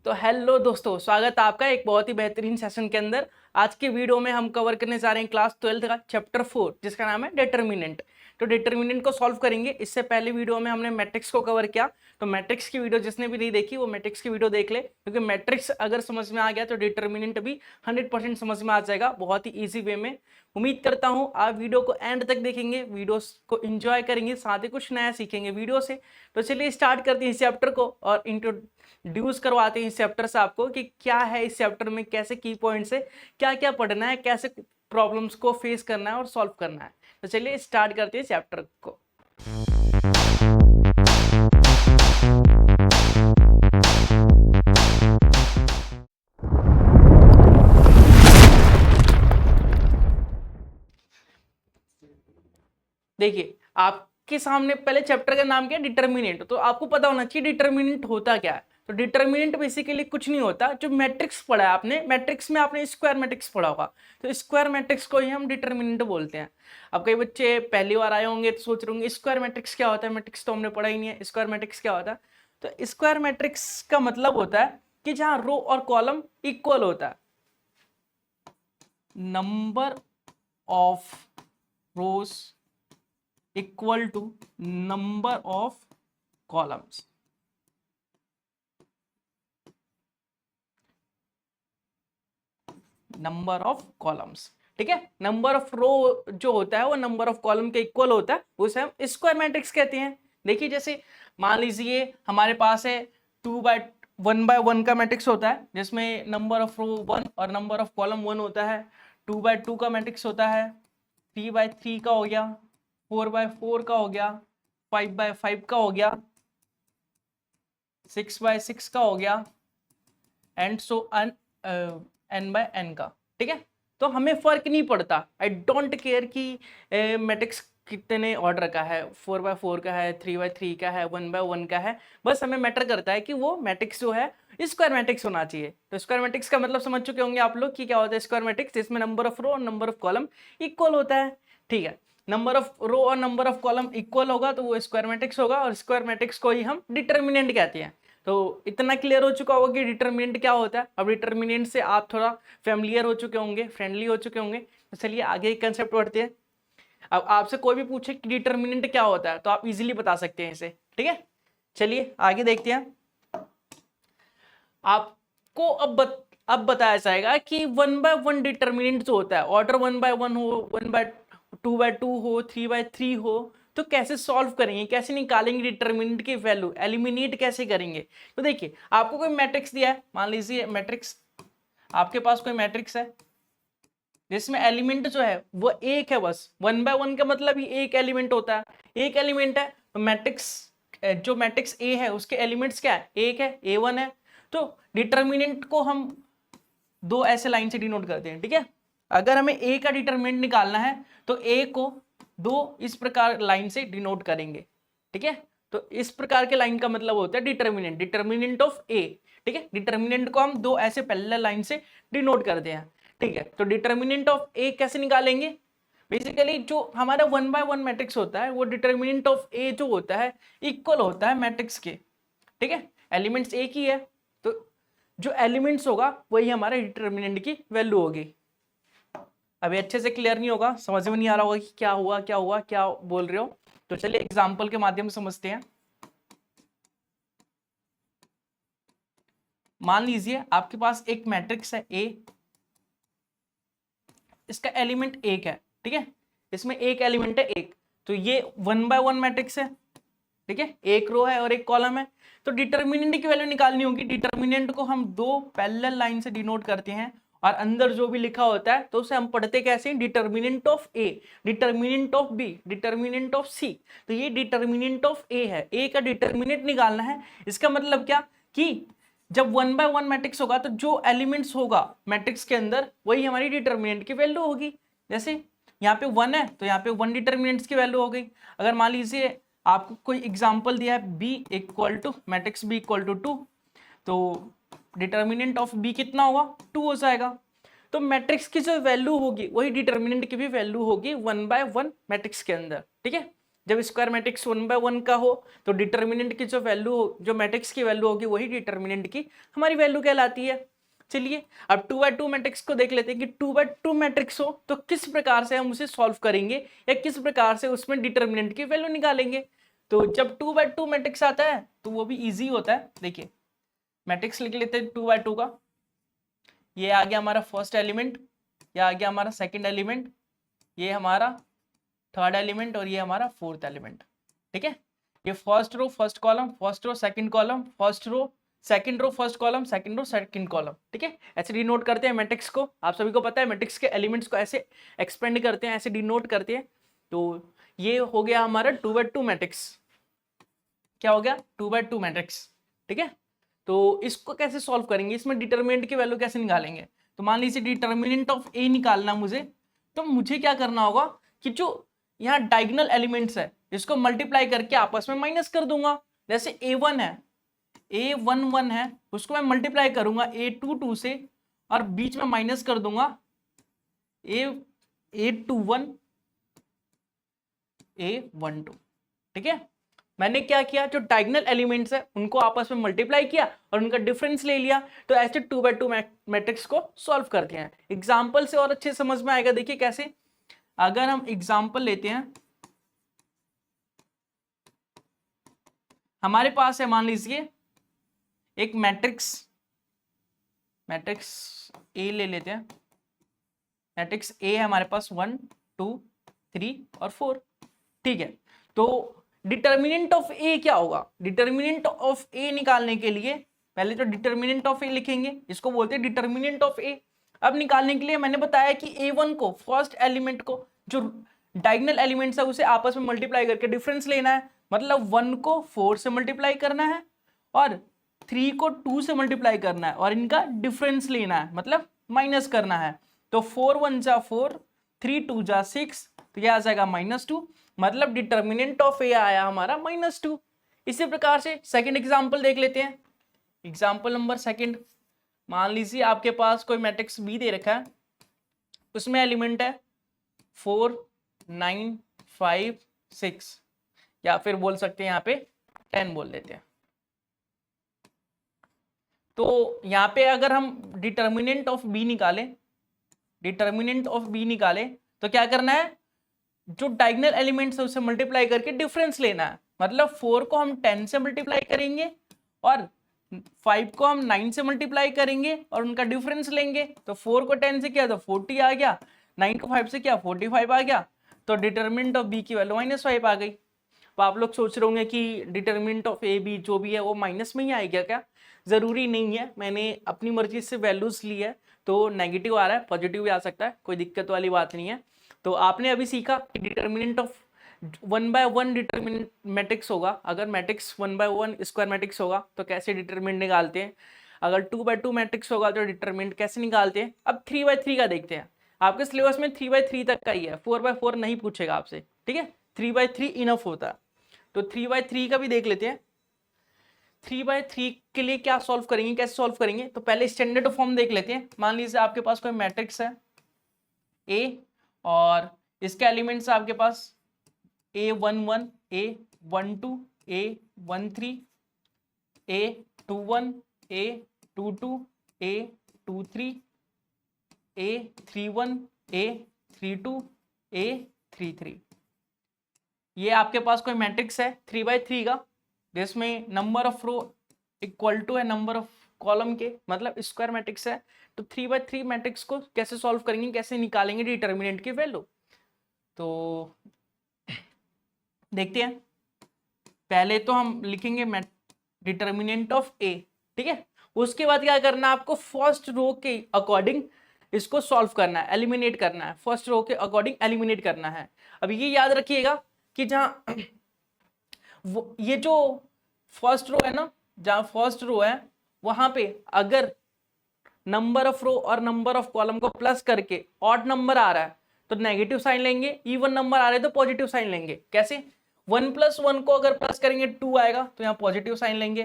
तो हेलो दोस्तों, स्वागत है आपका एक बहुत ही बेहतरीन सेशन के अंदर। आज के वीडियो में हम कवर करने जा रहे हैं क्लास 12 का चैप्टर 4 जिसका नाम है डिटर्मिनेंट। तो डिटर्मिनेंट को सॉल्व करेंगे। इससे पहले वीडियो में हमने मैट्रिक्स को कवर किया, तो मैट्रिक्स की वीडियो जिसने भी नहीं देखी वो मैट्रिक्स की वीडियो देख ले, क्योंकि मैट्रिक्स अगर समझ में आ गया तो डिटर्मिनेंट भी 100% समझ में आ जाएगा बहुत ही ईजी वे में। उम्मीद करता हूँ आप वीडियो को एंड तक देखेंगे, वीडियो को एंजॉय करेंगे, साथ ही कुछ नया सीखेंगे वीडियो से। तो चलिए स्टार्ट करते हैं इस चैप्टर को और इंट्रोड्यूस करवाते हैं इस चैप्टर से आपको कि क्या है इस चैप्टर में, कैसे की पॉइंट्स है, क्या क्या पढ़ना है, कैसे प्रॉब्लम्स को फेस करना है और सॉल्व करना है। तो चलिए स्टार्ट करते हैं चैप्टर को। देखिए आपके सामने पहले चैप्टर का नाम क्या है, डिटर्मिनेंट। तो आपको पता होना चाहिए डिटर्मिनेंट होता क्या है। तो डिटर्मिनेंट बेसिकली कुछ नहीं होता। जो मैट्रिक्स पढ़ा है आपने, मैट्रिक्स में आपने स्क्वायर मैट्रिक्स पढ़ा होगा, तो स्क्वायर मैट्रिक्स को ही हम डिटर्मिनेंट बोलते हैं। अब कई बच्चे पहली बार आए होंगे तो सोच रहे होंगे स्क्वायर मैट्रिक्स क्या होता है, मैट्रिक्स तो हमने पढ़ा ही नहीं है, स्क्वायर मैट्रिक्स क्या होता है। तो स्क्वायर मैट्रिक्स का मतलब होता है कि जहां रो और कॉलम इक्वल होता है, number of rows equal to number of columns. Number of columns, ठीक है। नंबर ऑफ रो जो होता है वो नंबर ऑफ कॉलम के इक्वल होता है, उसे हम स्क्वायर मैट्रिक्स कहते हैं। देखिए जैसे मान लीजिए हमारे पास है 2/1 का मैट्रिक्स होता है, जिसमें नंबर ऑफ रो 1 और नंबर ऑफ कॉलम 1 होता है। 2/2 का मैट्रिक्स होता है, 3/3 का हो गया, 4/4 का हो गया, 5/5 का हो गया, 6/6 का हो गया, एंड सो n/n का, ठीक है। तो हमें फर्क नहीं पड़ता, आई डोंट केयर कि मैट्रिक्स कितने ऑर्डर का है, 4/4 का है, 3/3 का है, 1/1 का है। बस हमें मैटर करता है कि वो मैट्रिक्स जो है स्क्वायर मैट्रिक्स होना चाहिए। तो स्क्वायर मैट्रिक्स का मतलब समझ चुके होंगे आप लोग कि क्या होता है स्क्वायर मैट्रिक्स, जिसमें नंबर ऑफ रो और नंबर ऑफ कॉलम इक्वल होता है, ठीक है। नंबर ऑफ रो और नंबर ऑफ कॉलम इक्वल होगा तो वो स्क्वायर मैट्रिक्स होगा, और स्क्वायर मैट्रिक्स को ही हम डिटर्मिनेंट कहते हैं। तो इतना क्लियर हो चुका होगा कि डिटर्मिनेंट क्या होता है। अब डिटर्मिनेंट से आप थोड़ा फेमिलियर हो चुके होंगे, फ्रेंडली हो चुके होंगे। तो चलिए आगे एक कंसेप्ट बढ़ते हैं। अब आपसे कोई भी पूछे कि डिटर्मिनेंट क्या होता है तो आप इजीली बता सकते हैं इसे, ठीक है। चलिए आगे देखते हैं। आपको अब बताया जाएगा कि 1/1 डिटर्मिनेंट जो होता है, ऑर्डर 1/1 हो, 1/2 हो, 3/3 हो, तो कैसे सॉल्व करेंगे, कैसे निकालेंगे डिटर्मिनेंट की वैल्यू, एलिमिनेट कैसे करेंगे। तो देखिए आपको कोई मैट्रिक्स दिया है, मान लीजिए मैट्रिक्स, आपके पास कोई मैट्रिक्स है जिसमें एलिमेंट जो है वो एक है, बस 1/1 का मतलब ही एक एलिमेंट होता है, एक एलिमेंट है। तो मैट्रिक्स जो मैट्रिक्स ए है उसके एलिमेंट्स क्या है, एक है, A1 है। तो डिटर्मिनेंट को हम दो ऐसे लाइन से डिनोट करते हैं, ठीक है। अगर हमें ए का डिटरमिनेंट निकालना है तो ए को दो इस प्रकार लाइन से डिनोट करेंगे, ठीक है। तो इस प्रकार के लाइन का मतलब होता है डिटरमिनेंट, डिटरमिनेंट ऑफ ए, ठीक है। डिटरमिनेंट को हम दो ऐसे पैरेलल लाइन से डिनोट करते हैं, ठीक है। तो डिटरमिनेंट ऑफ ए कैसे निकालेंगे, बेसिकली जो हमारा 1/1 मैट्रिक्स होता है वो डिटरमिनेंट ऑफ ए जो होता है इक्वल होता है मैट्रिक्स के, ठीक है। एलिमेंट्स एक ही है तो जो एलिमेंट्स होगा वही हमारे डिटरमिनेंट की वैल्यू होगी। अभी अच्छे से क्लियर नहीं होगा, समझ में नहीं आ रहा होगा कि क्या हुआ क्या हुआ क्या बोल रहे हो। तो चलिए एग्जांपल के माध्यम से समझते हैं। मान लीजिए आपके पास एक मैट्रिक्स है ए, इसका एलिमेंट एक है, ठीक है। इसमें एक एलिमेंट है एक, तो ये 1/1 मैट्रिक्स है, ठीक है। एक रो है और एक कॉलम है। तो डिटर्मिनेंट की वैल्यू निकालनी होगी। डिटर्मिनेंट को हम दो पैरेलल लाइन से डिनोट करते हैं, और अंदर जो भी लिखा होता है तो उसे हम पढ़ते कैसे हैं, determinant of A, determinant of B, determinant of C. तो ये डिटर्मिनेंट ऑफ ए है, ए का डिटर्मिनेंट निकालना है। इसका मतलब क्या कि जब 1/1 मैट्रिक्स होगा तो जो एलिमेंट्स होगा मैट्रिक्स के अंदर वही हमारी डिटर्मिनेंट की वैल्यू होगी। जैसे यहाँ पे 1 है तो यहाँ पे 1 डिटर्मिनेंट्स की वैल्यू हो गई। अगर मान लीजिए आपको कोई एग्जांपल दिया है b equal to matrix b equal to 2, तो डिटर्मिनेंट ऑफ b कितना होगा, 2 हो जाएगा। तो मैट्रिक्स की जो वैल्यू होगी वही डिटर्मिनेंट की भी वैल्यू होगी 1/1 मैट्रिक्स के अंदर, ठीक है। जब स्क्वायर मैट्रिक्स 1/1 का हो तो डिटर्मिनेंट की जो वैल्यू हो, जो मैट्रिक्स की वैल्यू होगी वही डिटर्मिनेंट की हमारी वैल्यू कहलाती है। चलिए अब 2/2 मैट्रिक्स को देख लेते हैं कि 2/2 मैट्रिक्स हो तो किस प्रकार से हम उसे सॉल्व करेंगे या किस प्रकार से उसमें डिटर्मिनेंट की वैल्यू निकालेंगे। तो जब 2/2 मैट्रिक्स आता है तो वो भी इजी होता है। देखिए मैट्रिक्स लिख लेते हैं 2/2 का। ये आ गया हमारा फर्स्ट एलिमेंट, ये आ गया हमारा सेकंड एलिमेंट, ये हमारा थर्ड एलिमेंट और ये हमारा फोर्थ एलिमेंट। ठीक है, ये first row first column, first row second column, first row second row first column, second row second column. ठीक है, ऐसे डिनोट करते हैं मैट्रिक्स को। आप सभी को पता है मैट्रिक्स के एलिमेंट्स को ऐसे एक्सपेंड करते हैं, ऐसे डिनोट करते हैं। तो ये हो गया हमारा 2/2 मैट्रिक्स। क्या हो गया? 2/2 मैट्रिक्स। ठीक है, तो इसको कैसे सॉल्व करेंगे, इसमें डिटर्मिनेंट की वैल्यू कैसे निकालेंगे। तो मान लीजिए डिटर्मिनेंट ऑफ ए निकालना मुझे, तो मुझे क्या करना होगा कि जो यहाँ डायगोनल एलिमेंट्स है इसको मल्टीप्लाई करके आपस में माइनस कर दूंगा। जैसे A1 है, A11 है, उसको मैं मल्टीप्लाई करूंगा A22 से और बीच में माइनस कर दूंगा A21 A12। ठीक है, मैंने क्या किया, जो डायगोनल एलिमेंट्स है उनको आपस में मल्टीप्लाई किया और उनका डिफरेंस ले लिया। तो ऐसे 2/2 मैट्रिक्स को सॉल्व करते हैं। एग्जाम्पल से और अच्छे समझ में आएगा। देखिए कैसे, अगर हम एग्जाम्पल लेते हैं, हमारे पास है मान लीजिए एक मैट्रिक्स ए ले लेते हैं। मैट्रिक्स ए है हमारे पास 1 2 3 और 4। ठीक है, तो डिटर्मिनेंट ऑफ ए क्या होगा, डिटर्मिनेंट ऑफ ए निकालने के लिए पहले तो डिटर्मिनेंट ऑफ ए लिखेंगे, इसको बोलते हैं डिटर्मिनेंट ऑफ ए। अब निकालने के लिए मैंने बताया कि A1 को, फर्स्ट एलिमेंट को, जो डायगोनल एलिमेंट्स है उसे आपस में मल्टीप्लाई करके डिफरेंस लेना है। मतलब 1 को 4 से मल्टीप्लाई करना है और 3 को 2 से मल्टीप्लाई करना है और इनका डिफरेंस लेना है, मतलब माइनस करना है। तो 4 1 जा 4, 3 2 जा 6, तो यह आ जाएगा -2। मतलब डिटर्मिनेंट ऑफ ए आया हमारा -2। इसी प्रकार से सेकंड एग्जांपल देख लेते हैं। एग्जांपल नंबर सेकंड, मान लीजिए आपके पास कोई मैट्रिक्स बी दे रखा है, उसमें एलिमेंट है 4 9 5 6, या फिर बोल सकते हैं यहाँ पे 10 बोल देते हैं। तो यहाँ पे अगर हम डिटर्मिनेंट ऑफ बी निकालें, डिटर्मिनेंट ऑफ बी निकालें तो क्या करना है, जो डायगोनल एलिमेंट्स है उसे मल्टीप्लाई करके डिफरेंस लेना है। मतलब 4 को हम 10 से मल्टीप्लाई करेंगे और 5 को हम 9 से मल्टीप्लाई करेंगे और उनका डिफरेंस लेंगे। तो 4 को 10 से किया तो 40 आ गया, 9 को 5 से किया 45 आ गया। तो डिटर्मिनेंट ऑफ बी की वैल्यू -5 आ गई। तो आप लोग सोच रहे होंगे कि डिटर्मिनेंट ऑफ ए बी जो भी है वो माइनस में ही आएगा क्या। जरूरी नहीं है, मैंने अपनी मर्जी से वैल्यूज ली है, तो नेगेटिव आ रहा है पॉजिटिव भी आ सकता है, कोई दिक्कत वाली बात नहीं है। तो आपने अभी सीखा कि डिटर्मिनेंट ऑफ 1/1 डिटर्मिनेंट मैट्रिक्स होगा, अगर मैट्रिक्स 1/1 स्क्वायर मैट्रिक्स होगा तो कैसे डिटर्मिनेंट निकालते हैं, अगर 2/2 मैट्रिक्स होगा तो डिटर्मिनेंट कैसे निकालते हैं। अब 3/3 का देखते हैं। आपके सिलेबस में 3/3 तक का ही है, 4/4 नहीं पूछेगा आपसे। ठीक है, 3/3 इनफ होता है। तो 3/3 का भी देख लेते हैं। 3/3 के लिए क्या सॉल्व करेंगे, कैसे सॉल्व करेंगे, तो पहले स्टैंडर्ड फॉर्म देख लेते हैं। मान लीजिए आपके पास कोई मैट्रिक्स है ए और इसके एलिमेंट्स आपके पास A11 A12 A13 A21 A22 A23 A31 A32 A33। ये आपके पास कोई मैट्रिक्स है 3/3 का, जिसमें number of row equal to है नंबर ऑफ कॉलम के, मतलब स्क्वायर मैट्रिक्स है। तो 3/3 मैट्रिक्स को कैसे सॉल्व करेंगे, कैसे निकालेंगे डिटर्मिनेंट की वैल्यू, तो देखते हैं। पहले तो हम लिखेंगे डिटर्मिनेंट ऑफ ए। ठीक है, उसके बाद क्या करना है, आपको फर्स्ट रो के अकॉर्डिंग इसको सॉल्व करना है, एलिमिनेट करना है, फर्स्ट रो के अकॉर्डिंग एलिमिनेट करना है। अब ये याद रखिएगा कि जहां ये जो फर्स्ट रो है ना, जहां फर्स्ट रो है वहां पे अगर नंबर ऑफ रो और नंबर ऑफ कॉलम को प्लस करके ऑड नंबर आ रहा है तो नेगेटिव साइन लेंगे, इवन नंबर आ रहे हैं तो पॉजिटिव साइन लेंगे। कैसे, 1 + 1 को अगर प्लस करेंगे 2 आएगा तो यहाँ पॉजिटिव साइन लेंगे,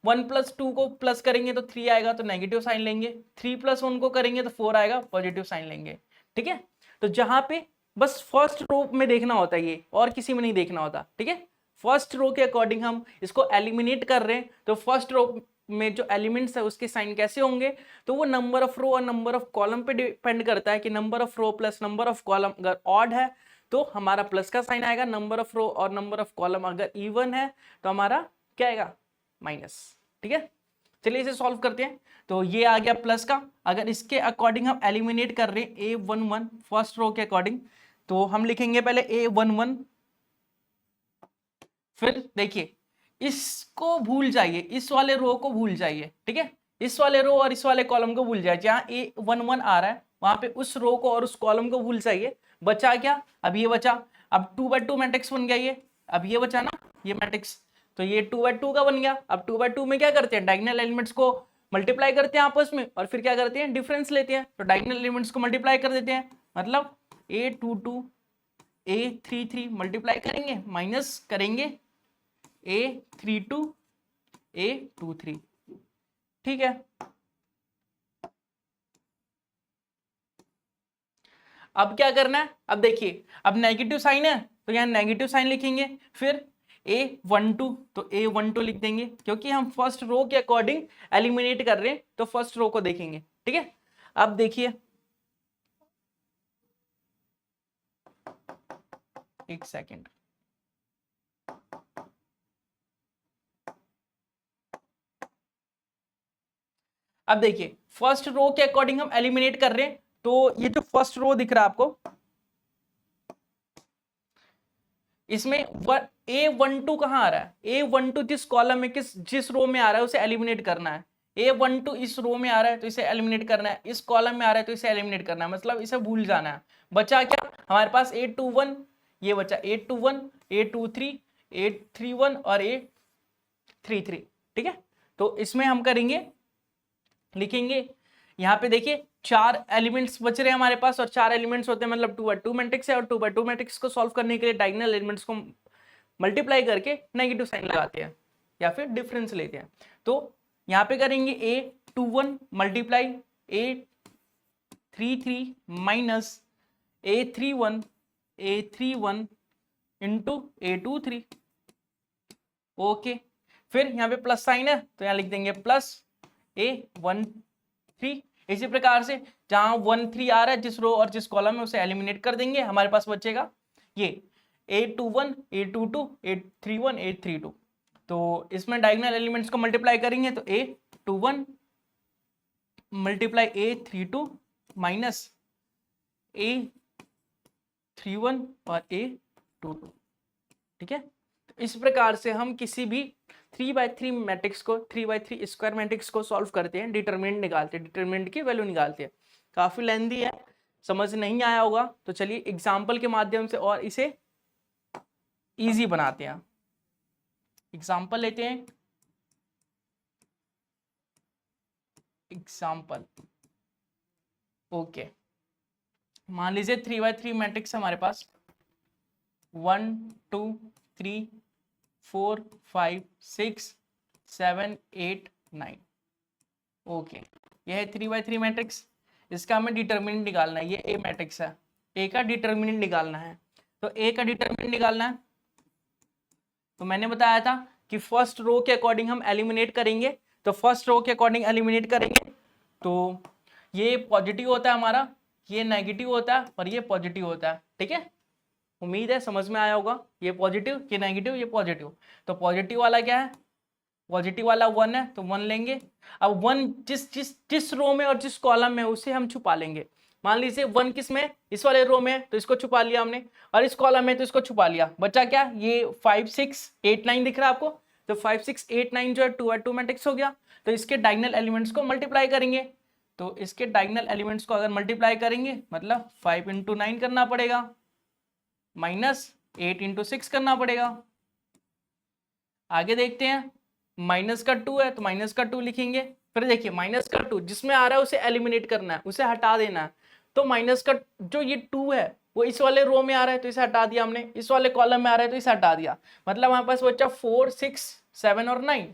1 + 2 को प्लस करेंगे तो 3 आएगा तो नेगेटिव साइन लेंगे, 3 + 1 को करेंगे तो 4 आएगा, पॉजिटिव साइन लेंगे। ठीक है, तो जहां पे बस फर्स्ट रो में देखना होता है ये, और किसी में नहीं देखना होता, ठीक है। फर्स्ट रो के अकॉर्डिंग हम इसको एलिमिनेट कर रहे हैं, तो फर्स्ट रो में जो एलिमेंट्स है उसके साइन कैसे होंगे, तो वो नंबर ऑफ रो और नंबर ऑफ कॉलम पे डिपेंड करता है कि number of row plus number of column अगर ऑड है तो हमारा प्लस का साइन आएगा, नंबर ऑफ रो और नंबर ऑफ कॉलम अगर इवन है तो हमारा क्या आएगा, माइनस, ठीक है। चलिए इसे सॉल्व करते हैं। तो ये आ गया प्लस का, अगर इसके अकॉर्डिंग हम एलिमिनेट कर रहे हैं A11 फर्स्ट रो के अकॉर्डिंग, तो हम लिखेंगे पहले A11, फिर देखिए इसको भूल जाइए, इस वाले रो को भूल जाइए, ठीक है। इस वाले रो और इस वाले कॉलम को भूल जाइए, जहां A11 आ रहा है वहां पे उस रो को और उस कॉलम को भूल जाइए। बचा क्या, अब ये बचा, अब 2/2 मैट्रिक्स बन गया ये, अब ये बचा ना ये मैट्रिक्स, तो ये 2/2 का बन गया। अब 2/2 में क्या करते हैं, डायगोनल एलिमेंट्स को मल्टीप्लाई करते हैं आपस में और फिर क्या करते हैं, डिफरेंस लेते हैं, तो डायगोनल एलिमेंट्स को मल्टीप्लाई कर देते हैं, मतलब A22 A33 मल्टीप्लाई करेंगे माइनस करेंगे A32 A23, ठीक है। अब क्या करना है, अब देखिए अब नेगेटिव साइन है तो यहाँ नेगेटिव साइन लिखेंगे, फिर A12 तो A12 लिख देंगे, क्योंकि हम फर्स्ट रो के अकॉर्डिंग एलिमिनेट कर रहे हैं तो फर्स्ट रो को देखेंगे, ठीक है। अब देखिए एक सेकेंड, अब देखिए फर्स्ट रो के अकॉर्डिंग हम एलिमिनेट कर रहे हैं, तो ये जो फर्स्ट रो दिख रहा है आपको, इसमें A12 कहां आ रहा है, A12 जिस कॉलम में जिस रो में आ रहा है उसे एलिमिनेट करना है। A12 इस रो में आ रहा है तो इसे एलिमिनेट करना है, इस कॉलम में आ रहा है तो इसे एलिमिनेट करना है, मतलब इसे भूल जाना है। बचा क्या हमारे पास, A21, ये बचा A21 A23 A31 और A33, ठीक है। तो इसमें हम करेंगे, लिखेंगे यहाँ पे देखिए 4 एलिमेंट्स बच रहे हैं हमारे पास, और 4 एलिमेंट्स होते हैं मतलब 2/2 मैट्रिक्स है, और 2/2 मैट्रिक्स को सॉल्व करने के लिए डायगोनल एलिमेंट्स को मल्टीप्लाई करके नेगेटिव साइन लगाते हैं या फिर डिफरेंस लेते हैं। तो यहाँ पे करेंगे A21 multiply A33 minus A31 into A23, okay. फिर यहाँ पे प्लस साइन है तो यहाँ लिख देंगे प्लस A13, इसी प्रकार से जहां 1 3 आ रहा है जिस रो और जिस कॉलम में उसे एलिमिनेट कर देंगे, हमारे पास बचेगा ये A21 A22 A31 A32। तो इसमें डायगोनल एलिमेंट्स को मल्टीप्लाई करेंगे तो A21 multiply A32 minus A31 और A22, ठीक है। तो इस प्रकार से हम किसी भी 3/3 मैट्रिक्स को 3/3 स्क्वायर मैट्रिक्स को सॉल्व करते हैं, डिटरमिनेंट निकालते हैं, डिटरमिनेंट की वैल्यू निकालते हैं। काफी लेंथी है, समझ नहीं आया होगा तो चलिए एग्जाम्पल के माध्यम से और इसे इजी बनाते हैं। एग्जाम्पल लेते हैं, एग्जाम्पल, ओके। मान लीजिए 3/3 मैट्रिक्स हमारे पास 1 2 3 4 5 6 7 8 9, ओके। यह है 3/3 मैट्रिक्स, इसका हमें डिटरमिनेंट निकालना है। ये ए मैट्रिक्स है, ए का डिटरमिनेंट निकालना है, तो ए का डिटरमिनेंट निकालना है तो मैंने बताया था कि फर्स्ट रो के अकॉर्डिंग हम एलिमिनेट करेंगे, तो फर्स्ट रो के अकॉर्डिंग एलिमिनेट करेंगे तो ये पॉजिटिव होता है हमारा, ये नेगेटिव होता है और ये पॉजिटिव होता है, ठीक है। उम्मीद है समझ में आया होगा, ये पॉजिटिव ये नेगेटिव ये पॉजिटिव। तो पॉजिटिव वाला क्या है, पॉजिटिव वाला 1 है तो 1 लेंगे। अब 1 जिस जिस जिस रो में और जिस कॉलम में उसे हम छुपा लेंगे। मान लीजिए 1 किस में, इस वाले रो में, तो इसको छुपा लिया हमने, और इस कॉलम में तो इसको छुपा लिया। बचा क्या, ये 5 6 8 9 दिख रहा है आपको, तो 5 6 8 9 जो है 2/2 मैट्रिक्स हो गया। तो इसके डायगोनल एलिमेंट्स को मल्टीप्लाई करेंगे, तो इसके डायगोनल एलिमेंट्स को अगर मल्टीप्लाई करेंगे मतलब 5 × 9 करना पड़ेगा माइनस 8 × 6 करना पड़ेगा। आगे देखते हैं, माइनस का 2 है तो माइनस का 2 लिखेंगे। फिर देखिए माइनस का 2 जिसमें आ रहा है उसे एलिमिनेट करना है, उसे हटा देना है। तो माइनस का जो ये 2 है वो इस वाले रो में आ रहा है तो इसे हटा दिया हमने, इस वाले कॉलम में आ रहा है तो इसे हटा दिया। मतलब हमारे पास बचा 4 6 7 और 9,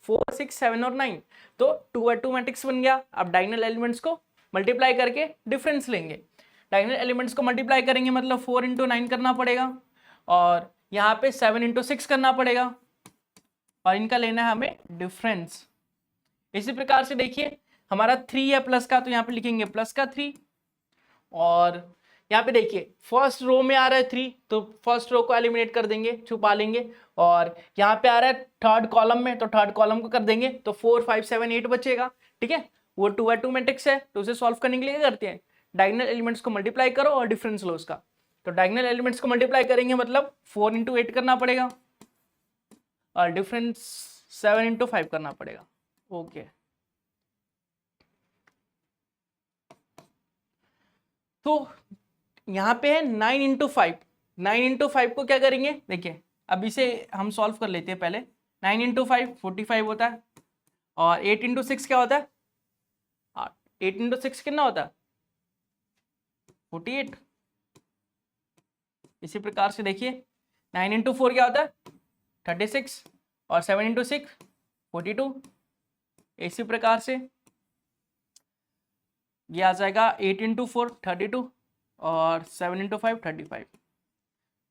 4 6 7 और 9, तो 2/2 मैट्रिक्स बन गया। अब डायगोनल एलिमेंट्स को मल्टीप्लाई करके डिफरेंस लेंगे, डायगोनल एलिमेंट्स को मल्टीप्लाई करेंगे मतलब 4 इंटू 9 करना पड़ेगा, और यहाँ पे 7 इंटू 6 करना पड़ेगा, और इनका लेना है हमें डिफरेंस। इसी प्रकार से देखिए हमारा 3 है प्लस का, तो यहाँ पे लिखेंगे प्लस का 3, और यहाँ पे देखिए फर्स्ट रो में आ रहा है 3, तो फर्स्ट रो को एलिमिनेट कर देंगे, छुपा लेंगे, और यहाँ पे आ रहा है थर्ड कॉलम में, तो थर्ड कॉलम को कर देंगे, तो 4 5 7 8 बचेगा। ठीक है, वो 2x2 मैट्रिक्स है, तो उसे सॉल्व करने के लिए क्या करते हैं, डायगोनल एलिमेंट्स को मल्टीप्लाई करो और डिफरेंस लो उसका। तो डायगोनल एलिमेंट्स को मल्टीप्लाई करेंगे मतलब 4 इंटू 8 करना पड़ेगा, और डिफरेंस 7 इंटू 5 करना पड़ेगा। ओके, तो यहाँ पे है 9 इंटू 5, 9 इंटू 5 को क्या करेंगे, देखिए अब इसे हम सॉल्व कर लेते हैं पहले। 9 इंटू 5 45 होता है, और 8 इंटू 6 क्या होता है, 8 इंटू 6 कितना होता है 48। इसी प्रकार से देखिए 9 इंटू 4 क्या होता है 36, और 7 इंटू 6 42। इसी प्रकार से ये आ जाएगा 8 इंटू 4 32, और 7 इंटू 5 35।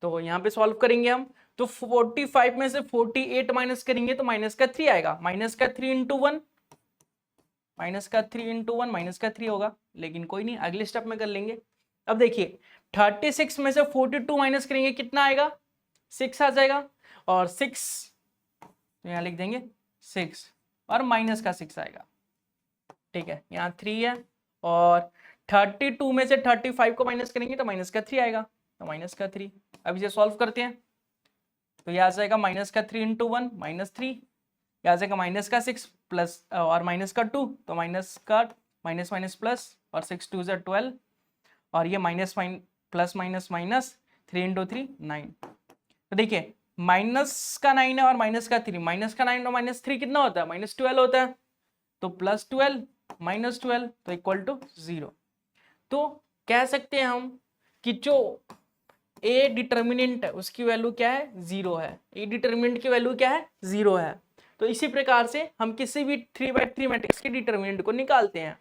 तो यहाँ पे सॉल्व करेंगे हम, तो 45 में से 48 माइनस करेंगे तो माइनस का 3 आएगा, माइनस का 3 इंटू 1, माइनस का 3 इंटू 1 माइनस का 3 होगा, लेकिन कोई नहीं, अगले स्टेप में कर लेंगे। अब देखिए 36 में से 42 माइनस करेंगे कितना आएगा, 6 आ जाएगा, और 6 यहाँ लिख देंगे 6, और माइनस का 6 आएगा। ठीक है, यहाँ 3 है, और 32 में से 35 को माइनस करेंगे तो माइनस का 3 आएगा, तो माइनस का 3। अब इसे सॉल्व करते हैं, तो यह आ जाएगा माइनस का 3 इंटू 1 माइनस 3, यह आ जाएगा माइनस का 6 प्लस और माइनस का 2, तो माइनस का माइनस माइनस प्लस, और 6 2 12, और ये minus plus minus minus 3 into 3 9। तो देखिए माइनस का 9 है और माइनस का 3, माइनस का 9 और माइनस 3 कितना होता है माइनस 12 होता है, तो प्लस 12 माइनस 12 तो इक्वल टू 0। तो कह सकते हैं हम कि जो ए डिटर्मिनेंट है उसकी वैल्यू क्या है 0 है, ए डिटर्मिनेंट की वैल्यू क्या है 0 है। तो इसी प्रकार से हम किसी भी 3x3 मैट्रिक्स के डिटर्मिनेंट को निकालते हैं।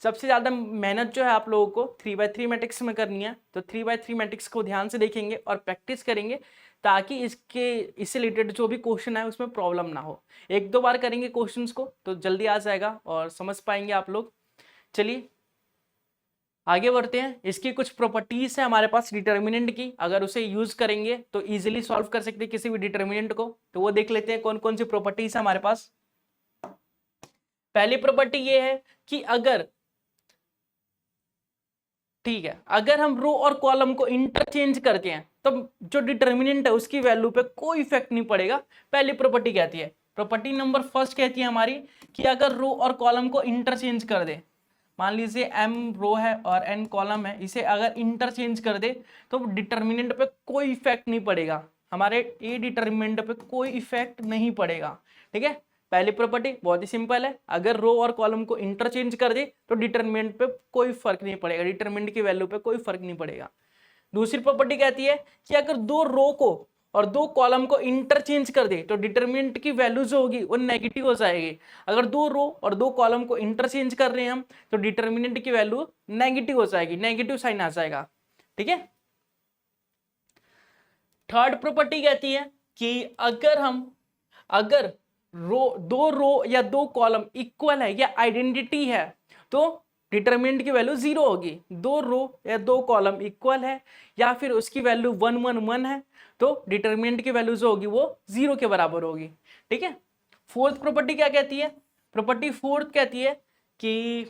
सबसे ज्यादा मेहनत जो है आप लोगों को 3x3 मैट्रिक्स में करनी है, तो 3x3 मैट्रिक्स को ध्यान से देखेंगे और प्रैक्टिस करेंगे, ताकि इससे रिलेटेड जो भी क्वेश्चन है उसमें प्रॉब्लम ना हो। 1-2 बार करेंगे क्वेश्चंस को तो जल्दी आ जाएगा और समझ पाएंगे आप लोग। चलिए आगे बढ़ते हैं। इसकी कुछ प्रॉपर्टीज है हमारे पास डिटर्मिनेंट की, अगर उसे यूज करेंगे तो इजीली सॉल्व कर सकते हैं किसी भी डिटर्मिनेंट को। तो वो देख लेते हैं कौन कौन सी प्रॉपर्टीज है हमारे पास। पहली प्रॉपर्टी ये है कि अगर, ठीक है, अगर हम रो और कॉलम को इंटरचेंज करते हैं तो जो डिटर्मिनेंट है उसकी वैल्यू पे कोई इफेक्ट नहीं पड़ेगा। पहली प्रॉपर्टी कहती है, प्रॉपर्टी नंबर फर्स्ट कहती है हमारी कि अगर रो और कॉलम को इंटरचेंज कर दे, मान लीजिए m रो है और n कॉलम है, इसे अगर इंटरचेंज कर दे तो डिटर्मिनेंट पे कोई इफेक्ट नहीं पड़ेगा, हमारे ए डिटर्मिनेंट पे कोई इफेक्ट नहीं पड़ेगा। ठीक है, पहली प्रॉपर्टी बहुत ही सिंपल है, अगर रो और कॉलम को इंटरचेंज कर दे तो डिटरमिनेंट पे कोई फर्क नहीं पड़ेगा, डिटरमिनेंट की वैल्यू पे कोई फर्क नहीं पड़ेगा। दूसरी प्रॉपर्टी कहती है कि अगर दो रो को और दो कॉलम को इंटरचेंज कर दे तो डिटरमिनेंट की वैल्यू जो होगी वो नेगेटिव हो जाएगी। अगर दो रो और दो कॉलम को इंटरचेंज कर रहे हैं हम तो डिटरमिनेंट की वैल्यू नेगेटिव हो जाएगी, नेगेटिव साइन आ जाएगा। ठीक है, थर्ड प्रॉपर्टी कहती है कि अगर दो रो या दो कॉलम इक्वल है या आइडेंटिटी है तो डिटरमिनेंट की वैल्यू 0 होगी। दो रो या दो कॉलम इक्वल है या फिर उसकी वैल्यू 1 1 1 है तो डिटरमिनेंट की वैल्यू जो होगी वो 0 के बराबर होगी। ठीक है, फोर्थ प्रॉपर्टी क्या कहती है, प्रॉपर्टी फोर्थ कहती है कि,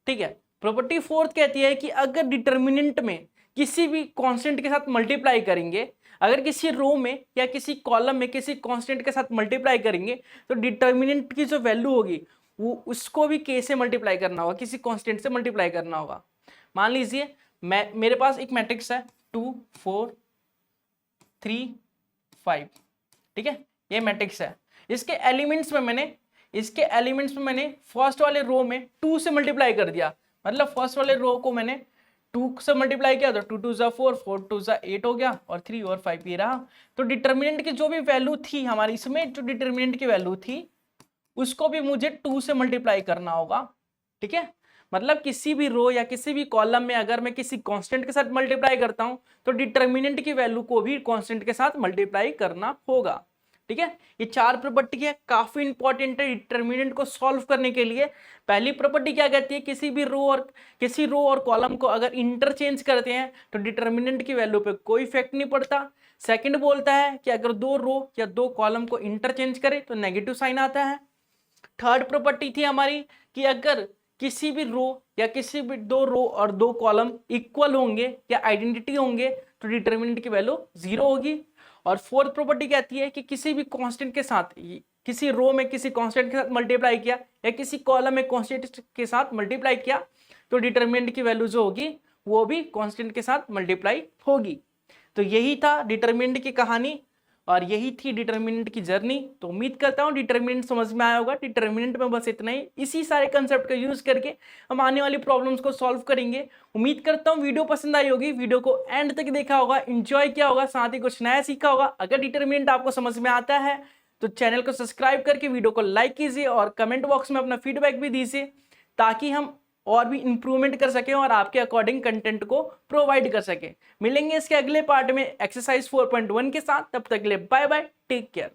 ठीक है, प्रॉपर्टी फोर्थ कहती है कि अगर डिटरमिनेंट में किसी भी कांस्टेंट के साथ मल्टीप्लाई करेंगे, अगर किसी रो में या किसी कॉलम में किसी कांस्टेंट के साथ मल्टीप्लाई करेंगे तो डिटरमिनेंट की जो वैल्यू होगी वो उसको भी k से मल्टीप्लाई करना होगा, किसी कांस्टेंट से मल्टीप्लाई करना होगा। मान लीजिए मेरे पास एक मैट्रिक्स है 2 4 3 5, ठीक है, ये मैट्रिक्स है। इसके एलिमेंट्स में मैंने फर्स्ट वाले रो में 2 से मल्टीप्लाई कर दिया, मतलब फर्स्ट वाले रो को मैंने 2 से मल्टीप्लाई किया तो 2 2 जा 4 4 2 जा 8 हो गया और 3 और 5 ये रहा। तो डिटरमिनेंट की जो भी वैल्यू थी हमारी, इसमें जो डिटरमिनेंट की वैल्यू थी उसको भी मुझे 2 से मल्टीप्लाई करना होगा। ठीक है, मतलब किसी भी रो या किसी भी कॉलम में अगर मैं किसी कांस्टेंट के साथ मल्टीप्लाई करता हूं तो डिटर्मिनेंट की वैल्यू को भी कांस्टेंट के साथ मल्टीप्लाई करना होगा। ठीक है, ये 4 प्रॉपर्टी है, काफी इंपॉर्टेंट है डिटर्मिनेंट को सॉल्व करने के लिए। पहली प्रॉपर्टी क्या कहती है, किसी रो और कॉलम को अगर इंटरचेंज करते हैं तो डिटर्मिनेंट की वैल्यू पे कोई इफेक्ट नहीं पड़ता। सेकंड बोलता है कि अगर दो रो या दो कॉलम को इंटरचेंज करें तो नेगेटिव साइन आता है। थर्ड प्रॉपर्टी थी हमारी कि अगर किसी भी रो या किसी भी दो रो और दो कॉलम इक्वल होंगे या आइडेंटिटी होंगे तो डिटर्मिनेंट की वैल्यू 0 होगी। और फोर्थ प्रॉपर्टी कहती है कि किसी भी कांस्टेंट के साथ, किसी रो में किसी कांस्टेंट के साथ मल्टीप्लाई किया या किसी कॉलम में कांस्टेंट के साथ मल्टीप्लाई किया तो डिटर्मिनेंट की वैल्यू जो होगी वो भी कांस्टेंट के साथ मल्टीप्लाई होगी। तो यही था डिटर्मिनेंट की कहानी और यही थी डिटर्मिनेंट की जर्नी। तो उम्मीद करता हूँ डिटर्मिनेंट समझ में आया होगा। डिटर्मिनेंट में बस इतना ही, इसी सारे कंसेप्ट का यूज करके हम आने वाली प्रॉब्लम्स को सॉल्व करेंगे। उम्मीद करता हूँ वीडियो पसंद आई होगी, वीडियो को एंड तक देखा होगा, एंजॉय किया होगा, साथ ही कुछ नया सीखा होगा। अगर डिटर्मिनेंट आपको समझ में आता है तो चैनल को सब्सक्राइब करके वीडियो को लाइक कीजिए और कमेंट बॉक्स में अपना फीडबैक भी दीजिए ताकि हम और भी इंप्रूवमेंट कर सके और आपके अकॉर्डिंग कंटेंट को प्रोवाइड कर सके। मिलेंगे इसके अगले पार्ट में एक्सरसाइज 4.1 के साथ, तब तक के लिए बाय बाय, टेक केयर।